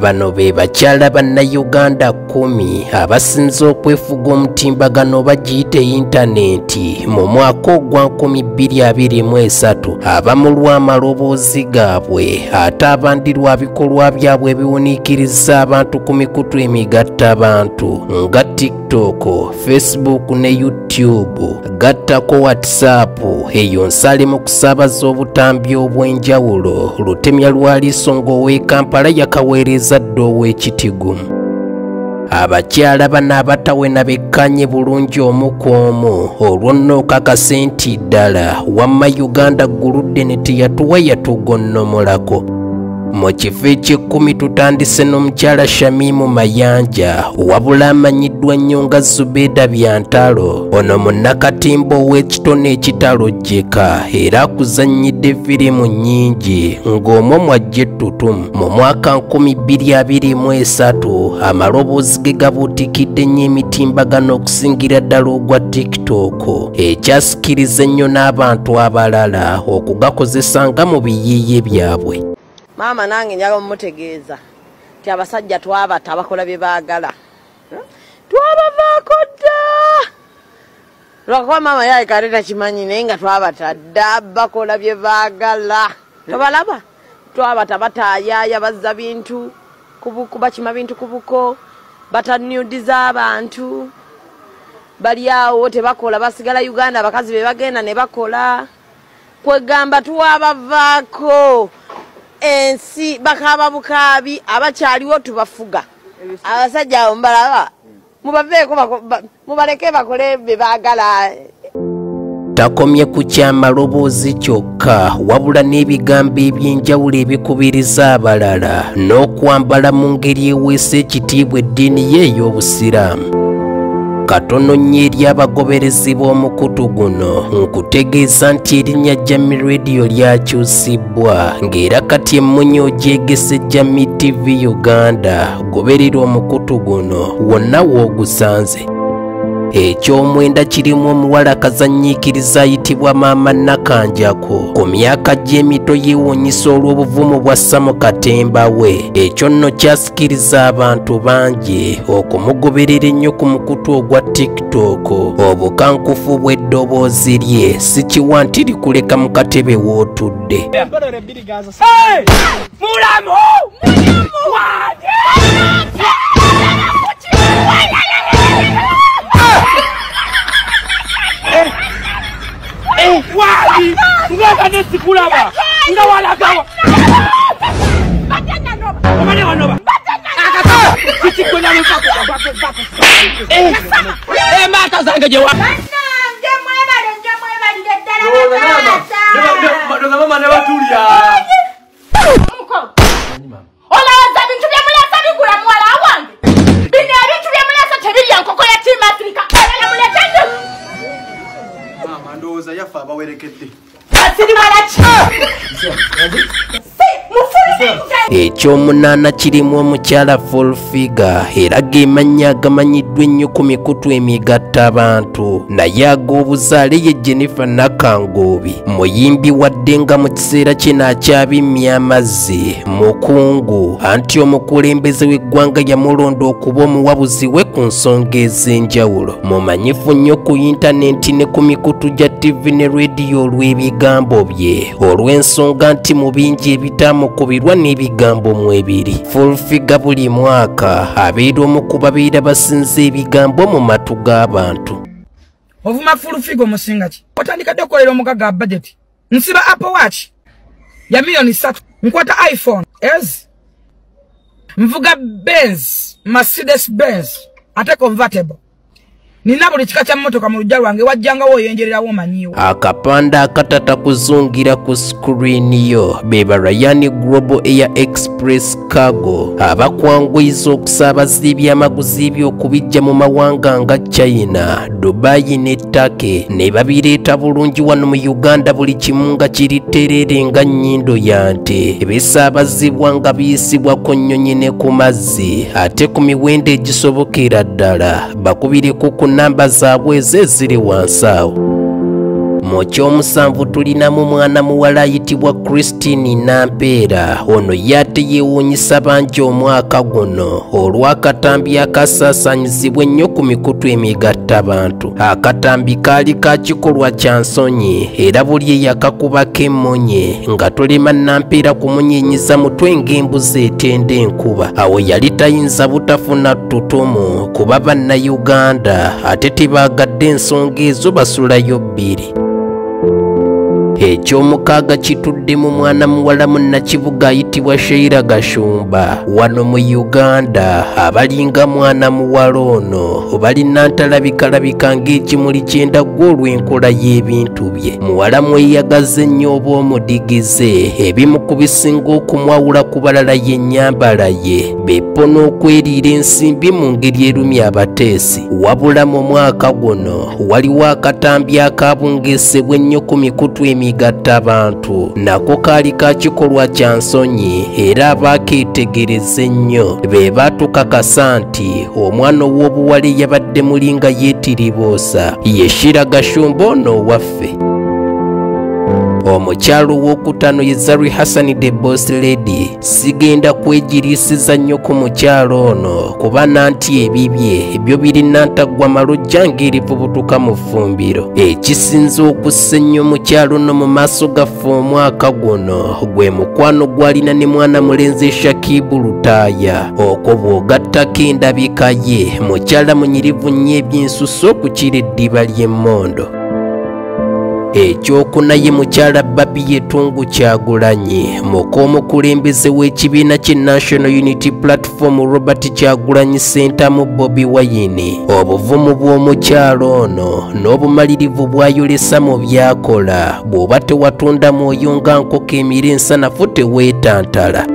Bano be bakyala bannayuganda 10 abasinze okwefuga omutimbagano bagiyite intaneti mu mwaka ogwa 2023 abamu lw'amaloboozi gaabwe ate abandi lwa bikolwa byabwe ebiwuniikiriza abantu ku mikutu emigattabantu nga TikTok, Facebook ne YouTube. Gattako WhatsApp eyo nsale mu kusaabaza obutambi obw'enjawulo. Lutemya Lwaliso ng'ow'e Kampala yakaweereza dda ow'ekitigu. Abakyala bano abatawena bekkanye bulungi omu ku omu olwo nno okakase nti ddala wamma Uganda guludde ne teyatuwa yatugonnomolako. Mu kifo eky'ekkumi tutandise n'omukyala Shamimu Mayanja wabula amanyiddwa nnyo nga Zubeda Byantalo. Ono munnakatimba ow'ekitone ekitalojjeka era akuzannyidde firimu nnyingi ng'omwo mwajja ettutumu. Mu mwaka 2023 amaloboozi ge gabuutikidde nnyo emitimbagano okusingira ddala ogwa TikTok ekyasikiriza ennyo n'abantu abalala okugakozesa nga mu biyiiye byabwe. Mama nange njagala mumutegeeza nti abasajja twabata bakola bye baagala. Twabavaako dda. Lwakuba mama yaye kale takimanyi naye nga twabata dda bakola bye baagala. Tobalaba? Twabata bataayaaya bazza bintu kubuku bakima bintu kubuko batanyudiza abantu. Bali awo tebakola basigala Uganda abakazi be bagenda ne bakola. Kwegamba twabavaako. Ensi bakaba bukabi abakyaliwo tubafuga abasajja ombalaba mubaveeko mubaleke bakole be baagala. Takomye ku kyamaloboozi kyokka wabula n'ebigambo eby'enjawulo ebikubiriza abalala n'okwambala mu ngeri eweesa ekitiibwa eddiini ye ey'Obusiraamu. Katono nnyo eri abagoberezi b'omukutu guno nkutegeeza nti erinnya Jamii Radio lyakyusibwa ng'era kati emmunyo gyegese Jamii TV Uganda goberera omukutu guno wonna w'ogusanze. Eky'omwenda kirimu omuwala akazanyiikiriza ayitibwa Maama Nakanjako ku myaka gy'emito yeewuunyisa olw'obuvumu bwa Samu Katemba we. Ekyo nno kyasikiriza abantu bangi okumugoberera ennyo ku mukutu ogwa TikTok. Obukankufu bw'eddoboozi lye si kiwa nti likuleka mu katebe w'otudde. Wali ngaka nesikulaba nga walagawa omane wanoba kichikwena lukako mata zange je wa nje mama ne batulia ola zabintu bya mulasa bigula mwala wange bine ebintu bya mulasa tebili nkoko ya Team Africa era muletende mama ndoza yafa bawerekedde asiri walachi Ekyomunaana kirimu omukyala Full Figure era gemannya agamanyiddwa ennyo ku mikutu emigattabantu naye ag'obuzaale ye Jennifer Nakangobi muyimbi wadde nga mu kiseera kino akyabimya amazzi mukungu anti omukulembeze w'eggwanga yamulonda okuba omuwabuzi we ku nsonga ez'enjawulo. Mumanyifu nnyo ku intaneti ne ku mikutu gya TV ne radio olw'ebigambo bye olw'ensonga nti mu bingi ebitamukubirwa n'ebigambo mu ebiri. Full Figure buli mwaka abeera omu ku babeera basinze ebigambo mu matu g'abantu. ovuma Full Figure omusinga ki otandikadde okukolera omugaga budget nsiba Apple Watch ya $3 nkwata iPhone nvuga Benz Mercedes Benz ate convertible nina buli kika kya mmotoka mu lujja lwange wajjanga woyenjererawo omanyiwo. Akapanda akatata kuzungira ku screen yo beba Ryan Global Air Express Cargo abakwanguyiza okusaabaza ebyamaguzi by'okubijja mu mawanga nga China, Dubai ne Turkey ne babireeta bulungi wano mu Uganda buli kimu nga kiriterere nga nnyindo ya nte ebisaabazibwa nga biyisibwako nnyonyi ne ku mazzi ate ku miwendo egisobokera ddala bakubireko ku namba zaabwe eziri wansi awo. mu kyomusanvu tulinamu mwana muwala ayitibwa Christine Nampeera. Ono yate yeewuunyisa bangi omwaka guno olw'akatambi akasaasanyizibwa ennyo ku mikutu emigattabantu. Akatambi kaali ka kikolwa kya nsonyi era buli eyakakubako emmonye nga tolema Nampeera kumunyeenyiza mutwe ng'embuzi etenda enkuba. Awo yali tayinza butafuna ttutumu kuba bannayuganda ate tebaagadde ensonga ezo basulayo bbiri. Ekyomukaaga kituddemu mwana muwala munnakibuga ayitibwa Sheila Gashumba. Wano mu Uganda abalinga mwana muwala ono balina ntalabika ng'ekimuli ky'endagwa olw'enkola y'ebintu bye. Muwala mweyagaza ennyo oba omudigize, ebimu ku bisinga okumwawula ku balala y'ennyambala ye. Beppo n'okweriira ensimbi mu ngeri erumya abateesi. Wabula mu mwaka guno waliwo akatambi akaabungeesebwa ennyo ku mikutu emigatta abantu. Nako kaali ka kikolwa kya nsonyi era abaakeetegereza ennyo be baatukakasa nti omwana ow'obuwala eyabadde mulinga yeetiriboosa ye Sheila Gashumba ono waffe. Omukyalo ow'okutaano ye Zari Hassan the Boss Lady. Sigenda kwegiriisiza nnyo ku mukyalo ono kuba nanti ebibye ebyo birina ntaggwa malujja ng'erivubutuka mu ffumbiro. Ekisinza okussa ennyo omukyalo ono mu maaso gaffe omwaka guno gwe mukwano gw'alina ne mwana mulenzi Shakibu Lutaaya. Okwo bw'ogattako endabika ye, mukyala munyirivu nnyo eby'ensuso okukira eddiba ly'emmondo. Ekyokuna ye mukyala Babi Yetungu Kyagulanyi, muka omukulembeze w'ekibiina kye National Unity Platform Robert Kyagulanyi Center mu Bobi Wine. Obuvumu bw'omukyalo ono n'obumalirivu bw'ayolesa mu byakola bw'oba tewatunda mwoyo nga nkoko emira ensanafu teweetantala.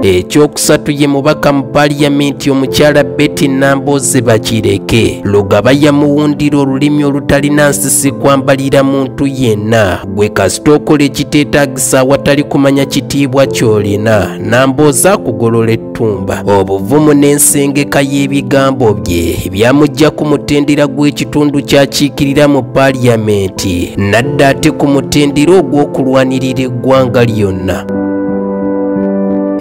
Ekyokusatu ye mubaka mu Paaliyamenti omukyala Betty Nambooze Bakireke. Lugaba yamuwundira olulimi olutalina nsisi kwambalira muntu yenna. Gwe kasita okola ekiteetaagisa awatali kumanya kitiibwa ky'olina, Nambooze akugolola ettumba. Obuvumu n'ensengeka y'ebigambo bye byamujja ku mutendera gw'ekitundu ky'akiikirira mu Paaliyamenti, nadda ate ku mutendera ogw'okulwanirira eggwanga lyonna.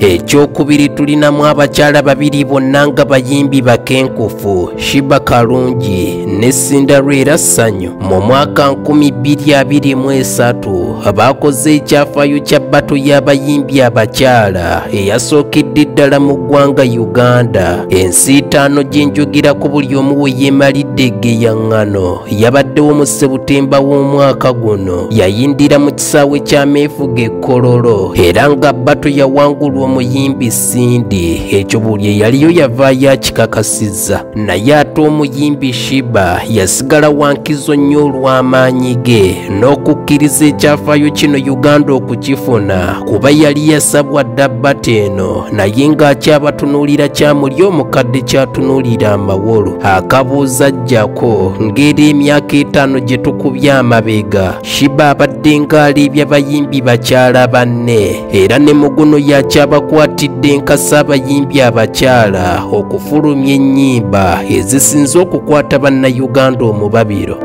Ekyokubiri tulinamu abakyala babiri bonna nga bayimbi bakenkufu, Shiba Kalungi ne Cinderella Sanyu. Mu mwaka 2023 baakoze ekyafaayo kya bbato y'abayimbi abakyala eyasookedde ddala mu ggwanga Uganda. Ensi 5 gye njogera ku buli omu we yeemalidde egeyaŋŋano yabaddewo mu Sebutemba w'omwaka guno. Yayindira mu kisaawe kya Meefuga e Kololo era nga bbato yawangulwa omuyimbi Sindi. Ekyo buli eyaliyo yavaayo akikakasizza, naye ate omuyimbi Shiba yasigala wankizo nnyo olw'amaanyi ge n'okukkiriza ekyafaayo kino Uganda okukifuna kuba yali yasabwa dda bbato eno naye ng'akyabatunuulira kyamuli omukadde kyatunuulira amawolo. Akabuuza ajjako ng'era emyaka 5 gye tukubye amabega, Shiba abadde ng'aleebya bayimbi bakyala banne era ne muguno yakyabakwatidde enkasa abayimbi abakyala okufulumya ennyimba ezisinze okukwata bannayuganda omubabiro.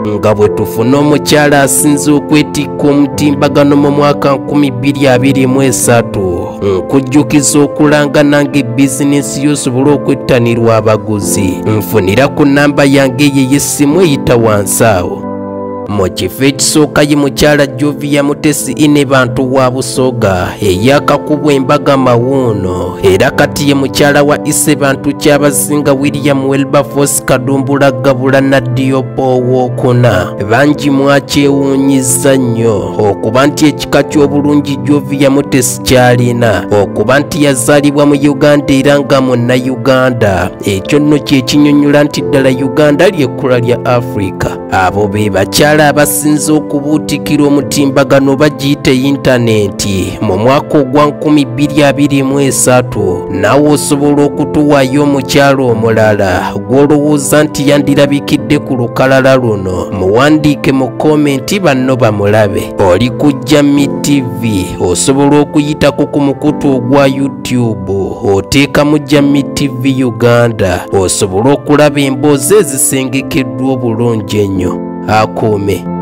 Nga bwe tufuna omukyala asinze okwetikka omutimbagano mu mwaka 2023, nkujjukiza okulanga nange bizinesi y'osobole okwettanirwa abaguzi. Nfunira ku nnamba yange eyo ey'essimu eyita wansi awo. Mu kifo ekisooka ye mukyala Jovia Mutesi Ine Bantu wa Busoga eyakakubwa embaga mawuuno era kati ye mukyala wa Ise Bantu Kyabasinga William Wilberforce Kadumbula Gabula na Diopo Owookuna. Bangi mwakyewuunyiza nnyo okuba nti ekika ky'obulungi Jovia Mutesi kyalina, okuba nti yazaalibwa mu Uganda era nga munnayuganda. Ekyo nno kye kinyonnyola nti ddala Uganda ly'ekkula lya Afrika. Abo be bakyala abawala abasinze okubuutikira omutimbagano bagiyita yintaneti mu mwaka ogwa 2023 naawe osobola okutuwaayo omukyalo omulala gw'olowooza nti yandirabikidde ku lukalala luno muwandiike mu komenti banno bamulabe. Oli ku Jamii TV, osobola okuyitako ku mukutu ogwa YouTube oteekamu Jamii TV Uganda osobola okulaba emboozi ezisengekeddwa obulungi ennyo. Akuume.